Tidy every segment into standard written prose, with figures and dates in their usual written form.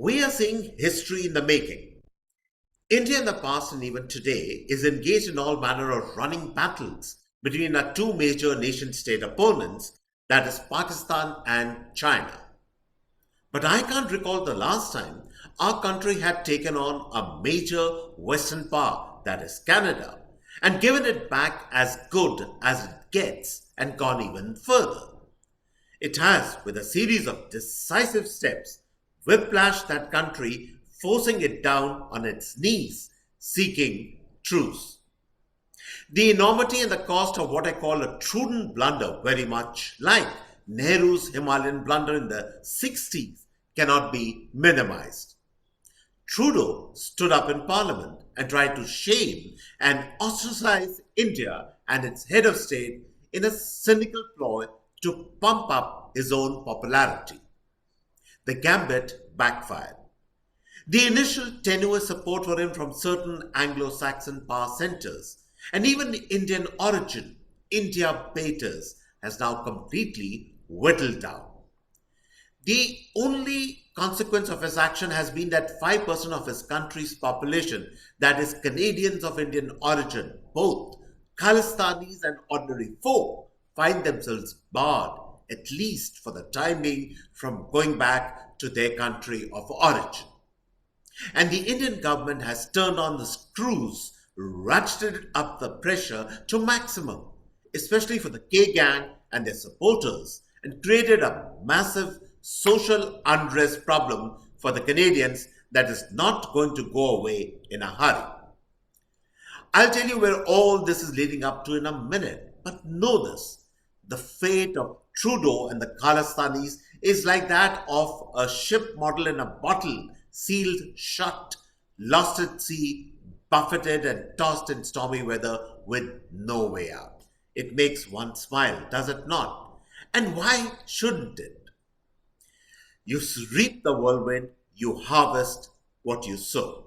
We are seeing history in the making. India in the past and even today is engaged in all manner of running battles between our two major nation state opponents, that is Pakistan and China. But I can't recall the last time our country had taken on a major Western power, that is Canada, and given it back as good as it gets and gone even further. It has, with a series of decisive steps, whiplashed that country, forcing it down on its knees, seeking truce. The enormity and the cost of what I call a Trudeau blunder, very much like Nehru's Himalayan blunder in the 60s, cannot be minimized. Trudeau stood up in Parliament and tried to shame and ostracize India and its head of state in a cynical ploy to pump up his own popularity. The gambit backfired. The initial tenuous support for him from certain Anglo Saxon power centers and even Indian origin, India Baiters, has now completely whittled down. The only consequence of his action has been that 5% of his country's population, that is, Canadians of Indian origin, both Khalistanis and ordinary folk, find themselves barred, at least for the time being, from going back to their country of origin. And the Indian government has turned on the screws, ratcheted up the pressure to maximum, especially for the K gang and their supporters, and created a massive social unrest problem for the Canadians that is not going to go away in a hurry. I'll tell you where all this is leading up to in a minute, but know this: the fate of Trudeau and the Khalistanis is like that of a ship model in a bottle, sealed shut, lost at sea, buffeted and tossed in stormy weather with no way out. It makes one smile, does it not? And why shouldn't it? You reap the whirlwind, you harvest what you sow.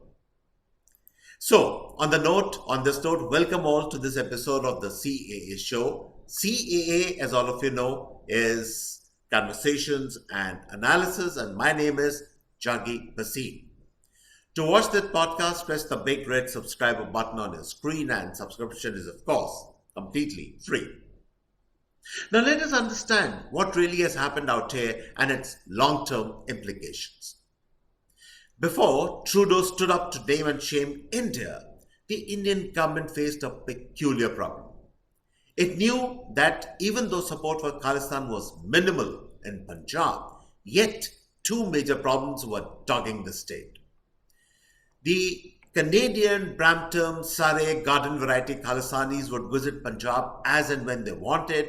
So, on this note, welcome all to this episode of the CAA Show. CAA, as all of you know, is Conversations and Analysis, and my name is Juggi Bhasin. To watch this podcast, press the big red subscriber button on your screen, and subscription is, of course, completely free. Now, let us understand what really has happened out here and its long term implications. Before Trudeau stood up to name and shame India, the Indian government faced a peculiar problem. It knew that even though support for Khalistan was minimal in Punjab, yet two major problems were dogging the state. The Canadian Brampton, Surrey, garden variety Khalistanis would visit Punjab as and when they wanted,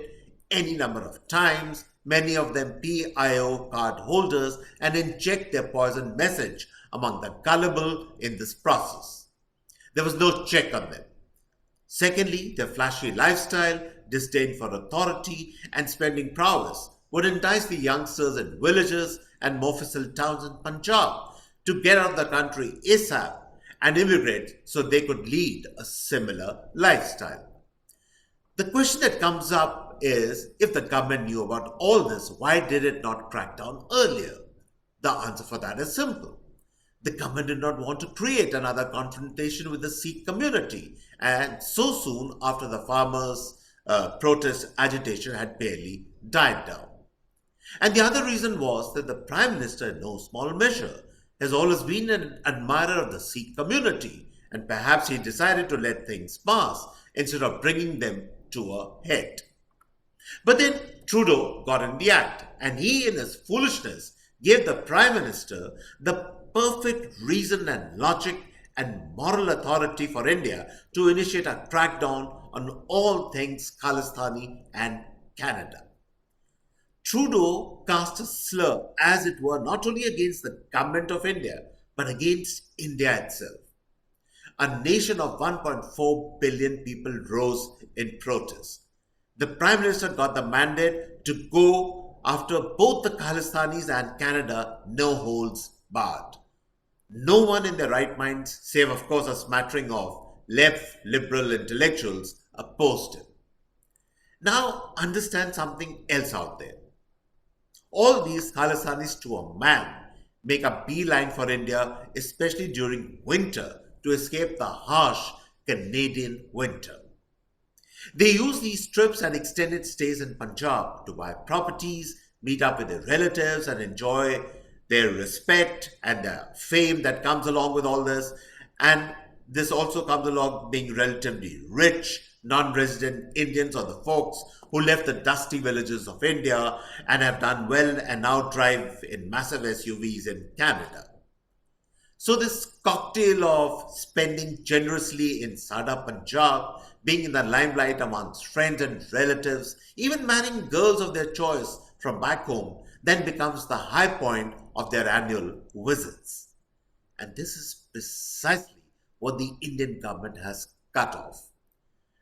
any number of times, many of them PIO card holders, and inject their poison message among the gullible in this process. There was no check on them. Secondly, their flashy lifestyle, disdain for authority, and spending prowess would entice the youngsters in villages and Mofussil towns in Punjab to get out of the country ASAP and immigrate so they could lead a similar lifestyle. The question that comes up is, if the government knew about all this, why did it not crack down earlier? The answer for that is simple. The government did not want to create another confrontation with the Sikh community, and so soon after the farmers' protest agitation had barely died down. And the other reason was that the Prime Minister, in no small measure, has always been an admirer of the Sikh community, and perhaps he decided to let things pass instead of bringing them to a head. But then Trudeau got in the act, and he, in his foolishness, gave the Prime Minister the perfect reason and logic and moral authority for India to initiate a crackdown on all things Khalistani and Canada. Trudeau cast a slur, as it were, not only against the government of India, but against India itself. A nation of 1.4 billion people rose in protest. The Prime Minister got the mandate to go after both the Khalistanis and Canada, no holds barred. No one in their right minds, save of course a smattering of left liberal intellectuals, opposed him. Now understand something else out there. All these Khalistanis to a man make a beeline for India, especially during winter, to escape the harsh Canadian winter. They use these trips and extended stays in Punjab to buy properties, meet up with their relatives, and enjoy their respect and the fame that comes along with all this. And this also comes along being relatively rich, non resident Indians or the folks who left the dusty villages of India and have done well and now drive in massive SUVs in Canada. So, this cocktail of spending generously in Sada Punjab, being in the limelight amongst friends and relatives, even marrying girls of their choice from back home, then becomes the high point of their annual visits. And this is precisely what the Indian government has cut off.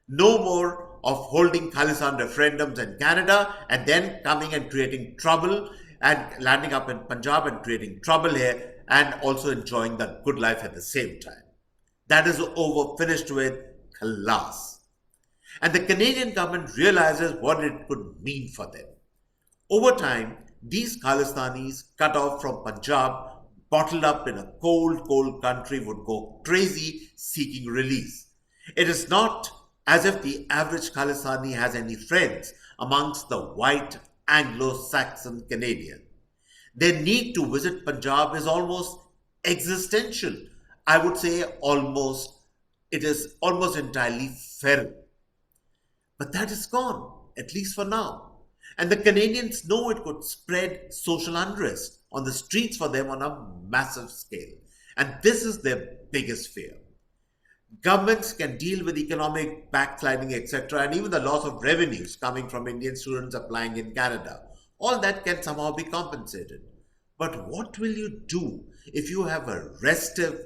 No more of holding Khalistan referendums in Canada and then coming and creating trouble and landing up in Punjab and creating trouble here and also enjoying the good life at the same time. That is over, finished with, khalas. And the Canadian government realizes what it could mean for them. Over time, these Khalistanis cut off from Punjab, bottled up in a cold, cold country, would go crazy seeking release. It is not as if the average Khalistani has any friends amongst the white Anglo-Saxon Canadian. Their need to visit Punjab is almost existential. I would say it is almost entirely feral. But that is gone, at least for now. And the Canadians know it could spread social unrest on the streets for them on a massive scale. And this is their biggest fear. Governments can deal with economic backsliding, etc., and even the loss of revenues coming from Indian students applying in Canada. All that can somehow be compensated. But what will you do if you have a restive,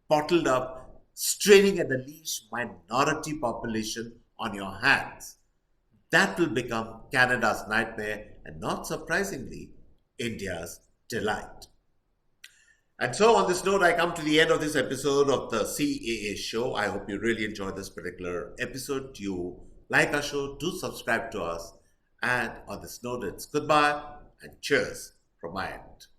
bottled up, straining at the leash minority population on your hands? That will become Canada's nightmare and, not surprisingly, India's delight. And so, on this note, I come to the end of this episode of the CAA show. I hope you really enjoyed this particular episode. Do you like our show? Do subscribe to us. And on this note, it's goodbye and cheers from my end.